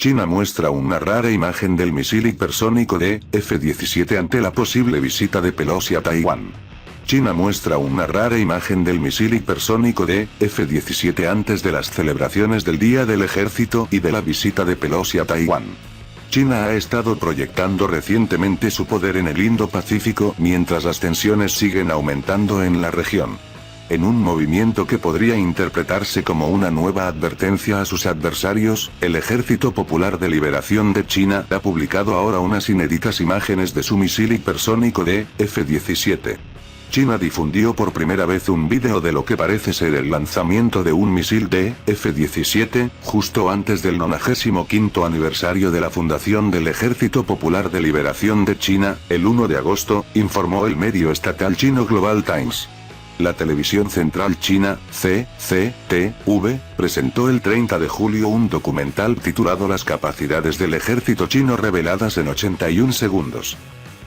China muestra una rara imagen del misil hipersónico de F-17 ante la posible visita de Pelosi a Taiwán. China muestra una rara imagen del misil hipersónico de F-17 antes de las celebraciones del Día del Ejército y de la visita de Pelosi a Taiwán. China ha estado proyectando recientemente su poder en el Indo-Pacífico mientras las tensiones siguen aumentando en la región. En un movimiento que podría interpretarse como una nueva advertencia a sus adversarios, el Ejército Popular de Liberación de China ha publicado ahora unas inéditas imágenes de su misil hipersónico de F-17. China difundió por primera vez un vídeo de lo que parece ser el lanzamiento de un misil de F-17, justo antes del 95º aniversario de la fundación del Ejército Popular de Liberación de China, el 1 de agosto, informó el medio estatal chino Global Times. La televisión central china, CCTV, presentó el 30 de julio un documental titulado Las capacidades del ejército chino reveladas en 81 segundos.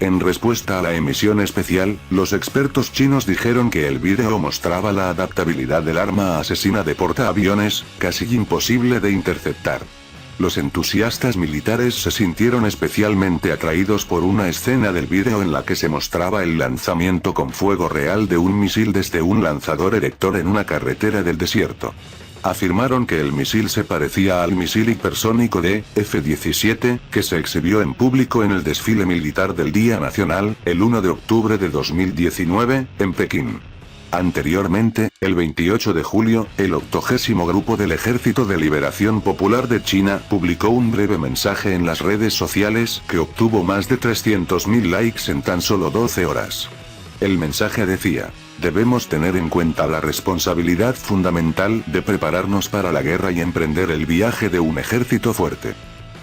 En respuesta a la emisión especial, los expertos chinos dijeron que el vídeo mostraba la adaptabilidad del arma asesina de portaaviones, casi imposible de interceptar. Los entusiastas militares se sintieron especialmente atraídos por una escena del vídeo en la que se mostraba el lanzamiento con fuego real de un misil desde un lanzador erector en una carretera del desierto. Afirmaron que el misil se parecía al misil hipersónico de F-17, que se exhibió en público en el desfile militar del Día Nacional, el 1 de octubre de 2019, en Pekín. Anteriormente, el 28 de julio, el 80º Grupo del Ejército de Liberación Popular de China publicó un breve mensaje en las redes sociales que obtuvo más de 300.000 likes en tan solo 12 horas. El mensaje decía: debemos tener en cuenta la responsabilidad fundamental de prepararnos para la guerra y emprender el viaje de un ejército fuerte.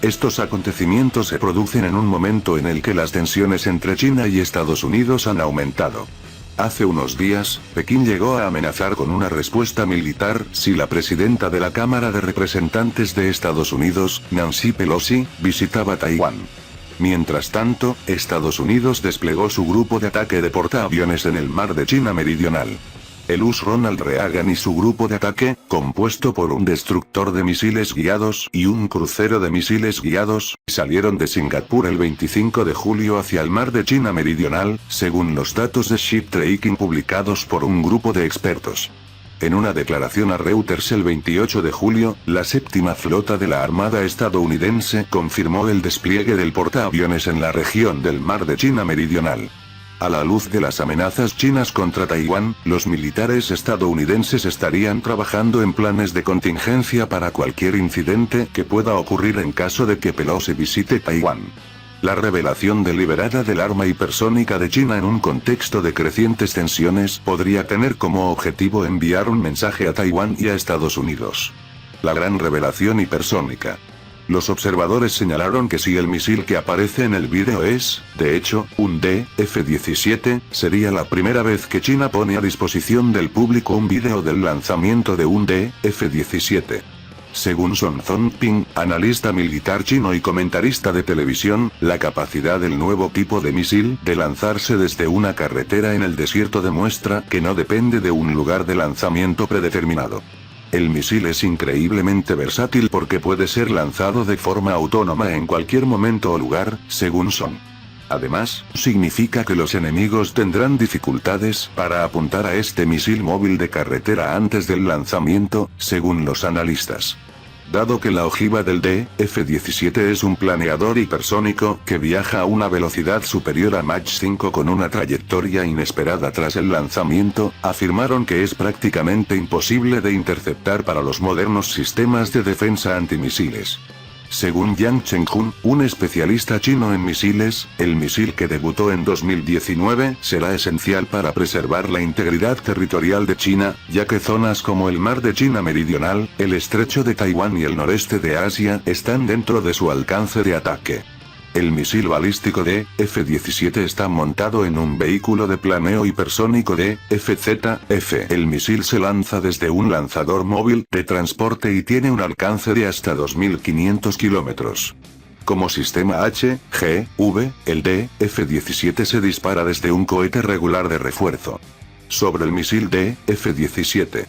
Estos acontecimientos se producen en un momento en el que las tensiones entre China y Estados Unidos han aumentado. Hace unos días, Pekín llegó a amenazar con una respuesta militar si la presidenta de la Cámara de Representantes de Estados Unidos, Nancy Pelosi, visitaba Taiwán. Mientras tanto, Estados Unidos desplegó su grupo de ataque de portaaviones en el mar de China Meridional. El US Ronald Reagan y su grupo de ataque, compuesto por un destructor de misiles guiados y un crucero de misiles guiados, salieron de Singapur el 25 de julio hacia el mar de China Meridional, según los datos de Ship Tracking publicados por un grupo de expertos. En una declaración a Reuters el 28 de julio, la séptima flota de la Armada estadounidense confirmó el despliegue del portaaviones en la región del mar de China Meridional. A la luz de las amenazas chinas contra Taiwán, los militares estadounidenses estarían trabajando en planes de contingencia para cualquier incidente que pueda ocurrir en caso de que Pelosi visite Taiwán. La revelación deliberada del arma hipersónica de China en un contexto de crecientes tensiones podría tener como objetivo enviar un mensaje a Taiwán y a Estados Unidos. La gran revelación hipersónica. Los observadores señalaron que si el misil que aparece en el vídeo es, de hecho, un F-17, sería la primera vez que China pone a disposición del público un vídeo del lanzamiento de un F-17. Según Son Zongping, analista militar chino y comentarista de televisión, la capacidad del nuevo tipo de misil de lanzarse desde una carretera en el desierto demuestra que no depende de un lugar de lanzamiento predeterminado. El misil es increíblemente versátil porque puede ser lanzado de forma autónoma en cualquier momento o lugar, según Son. Además, significa que los enemigos tendrán dificultades para apuntar a este misil móvil de carretera antes del lanzamiento, según los analistas. Dado que la ojiva del F-17 es un planeador hipersónico que viaja a una velocidad superior a Mach 5 con una trayectoria inesperada tras el lanzamiento, afirmaron que es prácticamente imposible de interceptar para los modernos sistemas de defensa antimisiles. Según Yang Chengjun, un especialista chino en misiles, el misil que debutó en 2019 será esencial para preservar la integridad territorial de China, ya que zonas como el mar de China Meridional, el estrecho de Taiwán y el noreste de Asia están dentro de su alcance de ataque. El misil balístico de F-17 está montado en un vehículo de planeo hipersónico de FZF. El misil se lanza desde un lanzador móvil de transporte y tiene un alcance de hasta 2.500 kilómetros. Como sistema HGV, el F-17 se dispara desde un cohete regular de refuerzo. Sobre el misil F-17.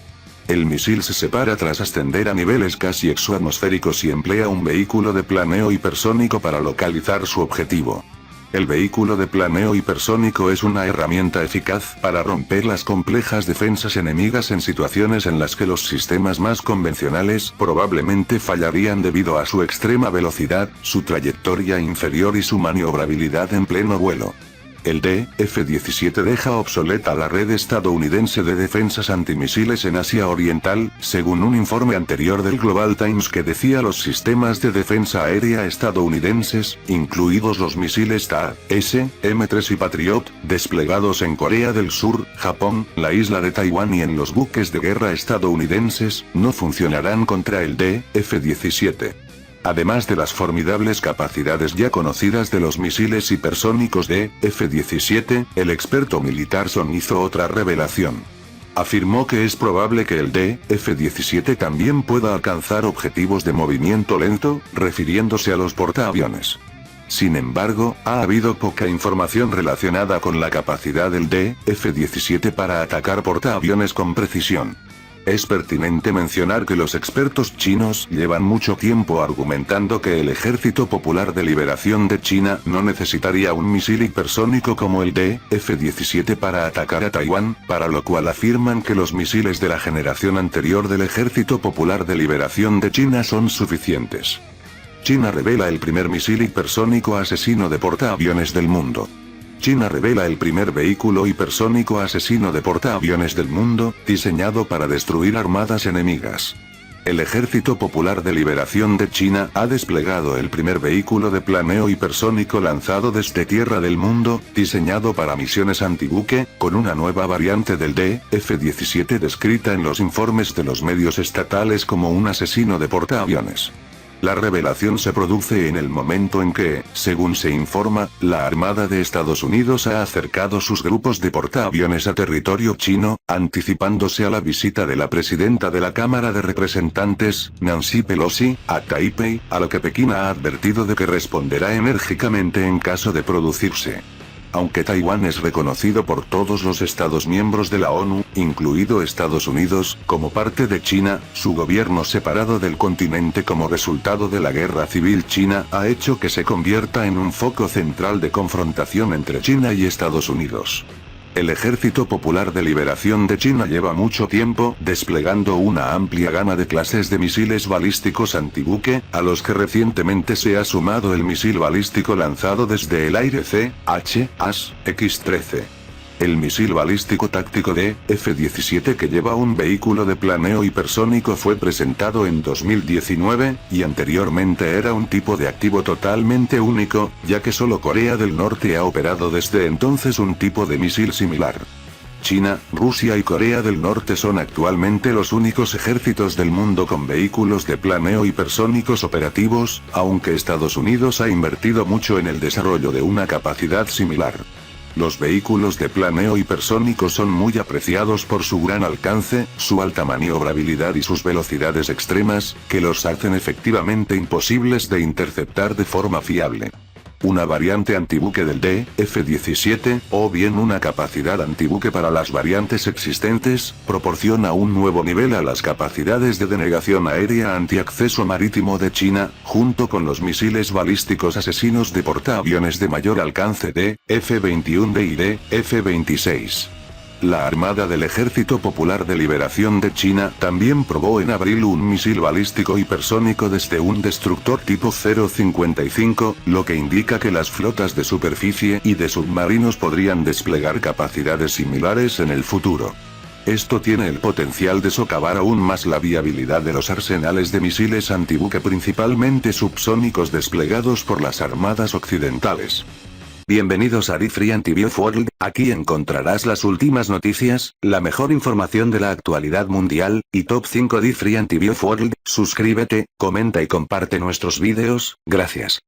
El misil se separa tras ascender a niveles casi exoatmosféricos y emplea un vehículo de planeo hipersónico para localizar su objetivo. El vehículo de planeo hipersónico es una herramienta eficaz para romper las complejas defensas enemigas en situaciones en las que los sistemas más convencionales probablemente fallarían debido a su extrema velocidad, su trayectoria inferior y su maniobrabilidad en pleno vuelo. El F-17 deja obsoleta la red estadounidense de defensas antimisiles en Asia Oriental, según un informe anterior del Global Times que decía los sistemas de defensa aérea estadounidenses, incluidos los misiles THAAD, M3 y Patriot, desplegados en Corea del Sur, Japón, la isla de Taiwán y en los buques de guerra estadounidenses, no funcionarán contra el F-17. Además de las formidables capacidades ya conocidas de los misiles hipersónicos de F-17, el experto militar Son hizo otra revelación. Afirmó que es probable que el F-17 también pueda alcanzar objetivos de movimiento lento, refiriéndose a los portaaviones. Sin embargo, ha habido poca información relacionada con la capacidad del F-17 para atacar portaaviones con precisión. Es pertinente mencionar que los expertos chinos llevan mucho tiempo argumentando que el Ejército Popular de Liberación de China no necesitaría un misil hipersónico como el F-17 para atacar a Taiwán, para lo cual afirman que los misiles de la generación anterior del Ejército Popular de Liberación de China son suficientes. China revela el primer misil hipersónico asesino de portaaviones del mundo. China revela el primer vehículo hipersónico asesino de portaaviones del mundo, diseñado para destruir armadas enemigas. El Ejército Popular de Liberación de China ha desplegado el primer vehículo de planeo hipersónico lanzado desde tierra del mundo, diseñado para misiones antibuque, con una nueva variante del F-17 descrita en los informes de los medios estatales como un asesino de portaaviones. La revelación se produce en el momento en que, según se informa, la Armada de Estados Unidos ha acercado sus grupos de portaaviones a territorio chino, anticipándose a la visita de la presidenta de la Cámara de Representantes, Nancy Pelosi, a Taipei, a lo que Pekín ha advertido de que responderá enérgicamente en caso de producirse. Aunque Taiwán es reconocido por todos los Estados miembros de la ONU, incluido Estados Unidos, como parte de China, su gobierno separado del continente como resultado de la Guerra Civil China ha hecho que se convierta en un foco central de confrontación entre China y Estados Unidos. El Ejército Popular de Liberación de China lleva mucho tiempo desplegando una amplia gama de clases de misiles balísticos antibuque, a los que recientemente se ha sumado el misil balístico lanzado desde el aire CH-X-13. El misil balístico táctico de F-17 que lleva un vehículo de planeo hipersónico fue presentado en 2019, y anteriormente era un tipo de activo totalmente único, ya que solo Corea del Norte ha operado desde entonces un tipo de misil similar. China, Rusia y Corea del Norte son actualmente los únicos ejércitos del mundo con vehículos de planeo hipersónicos operativos, aunque Estados Unidos ha invertido mucho en el desarrollo de una capacidad similar. Los vehículos de planeo hipersónico son muy apreciados por su gran alcance, su alta maniobrabilidad y sus velocidades extremas, que los hacen efectivamente imposibles de interceptar de forma fiable. Una variante antibuque del F-17, o bien una capacidad antibuque para las variantes existentes, proporciona un nuevo nivel a las capacidades de denegación aérea antiacceso marítimo de China, junto con los misiles balísticos asesinos de portaaviones de mayor alcance de F-21B y de F-26. La Armada del Ejército Popular de Liberación de China también probó en abril un misil balístico hipersónico desde un destructor tipo 055, lo que indica que las flotas de superficie y de submarinos podrían desplegar capacidades similares en el futuro. Esto tiene el potencial de socavar aún más la viabilidad de los arsenales de misiles antibuque principalmente subsónicos desplegados por las armadas occidentales. Bienvenidos a D-Free Antivirus World, aquí encontrarás las últimas noticias, la mejor información de la actualidad mundial, y Top 5 D-Free Antivirus World. Suscríbete, comenta y comparte nuestros vídeos, gracias.